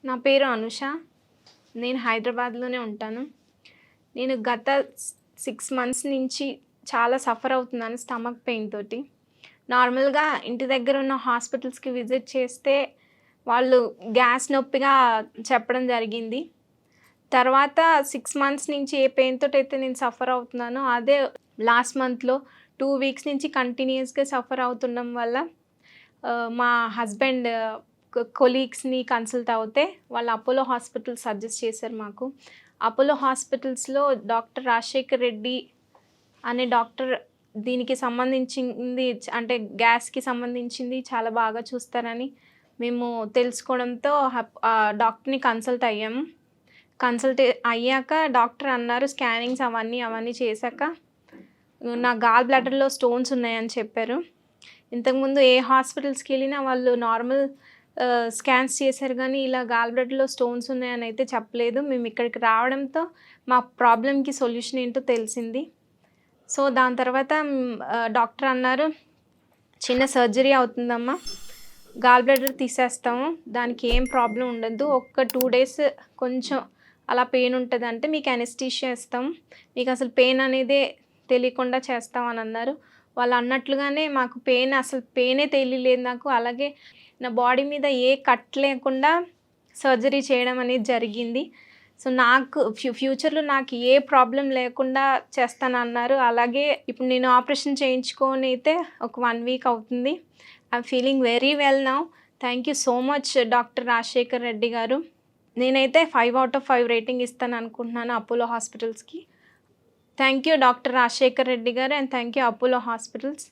నా పేరు అనుష. నేను హైదరాబాద్‌లోనే ఉంటాను. నేను గత 6 మంత్స్ నుంచి చాలా సఫర్ అవుతున్నాను స్టమక్ పెయిన్ తోటి. నార్మల్‌గా ఇంటి దగ్గర ఉన్న హాస్పిటల్స్‌కి విజిట్ చేస్తే వాళ్ళు గ్యాస్ నొప్పిగా చెప్పడం జరిగింది. తర్వాత 6 మంత్స్ నుంచి ఏ పెయిన్ తోటైతే నేను సఫర్ అవుతున్నానో అదే లాస్ట్ మంత్‌లో 2 వీక్స్ నుంచి కంటిన్యూయస్‌గా సఫర్ అవుతుండడం వల్ల మా హస్బెండ్ కొలీగ్స్‌ని కన్సల్ట్ అవుతే వాళ్ళు అపోలో హాస్పిటల్ సజెస్ట్ చేశారు మాకు. అపోలో హాస్పిటల్స్‌లో డాక్టర్ రాజశేఖర్ రెడ్డి అనే డాక్టర్ దీనికి సంబంధించింది అంటే గ్యాస్‌కి సంబంధించింది చాలా బాగా చూస్తారని మేము తెలుసుకోవడంతో డాక్టర్‌ని కన్సల్ట్ అయ్యాము. కన్సల్ట్ అయ్యాక డాక్టర్ అన్నారు స్కానింగ్స్ అవన్నీ చేశాక నా గాల్ బ్లాడర్‌లో స్టోన్స్ ఉన్నాయని చెప్పారు. ఇంతకుముందు ఏ హాస్పిటల్స్‌కెళ్ళినా వాళ్ళు నార్మల్ స్కాన్స్ చేశారు గానీ ఇలా గాల్ బ్లాడర్‌లో స్టోన్స్ ఉన్నాయని అయితే చెప్పలేదు. మేము ఇక్కడికి రావడంతో మా ప్రాబ్లమ్‌కి సొల్యూషన్ ఏంటో తెలిసింది. సో, దాని తర్వాత డాక్టర్ అన్నారు, "చిన్న సర్జరీ అవుతుందమ్మా. గాల్ బ్లాడర్ తీసేస్తాము. దానికి ఏం ప్రాబ్లమ్ ఉండదు. ఒక్క 2 డేస్ కొంచెం అలా పెయిన్ ఉంటదంటే మీకు అనెస్థీషియా ఇస్తాం. మీకు అసలు పెయిన్ అనేదే తెలియకుండా చేస్తాం" అని అన్నారు. వాళ్ళు అన్నట్లుగానే మాకు అసలు పెయినే తెలియలేదు నాకు. అలాగే నా బాడీ మీద ఏ కట్ లేకుండా సర్జరీ చేయడం అనేది జరిగింది. సో, నాకు ఫ్యూచర్‌లో నాకు ఏ ప్రాబ్లమ్ లేకుండా చేస్తానన్నారు. అలాగే ఇప్పుడు నేను ఆపరేషన్ చేయించుకొని అయితే ఒక 1 వీక్ అవుతుంది. I'm feeling very well now. Thank you so much doctor Rajasekhar Reddy గారు. నేనైతే 5 ఔట్ ఆఫ్ 5 రేటింగ్ ఇస్తాననుకుంటున్నాను అపోలో హాస్పిటల్స్‌కి. Thank you doctor Rajasekhar Reddy గారు and thank you Apollo hospitals.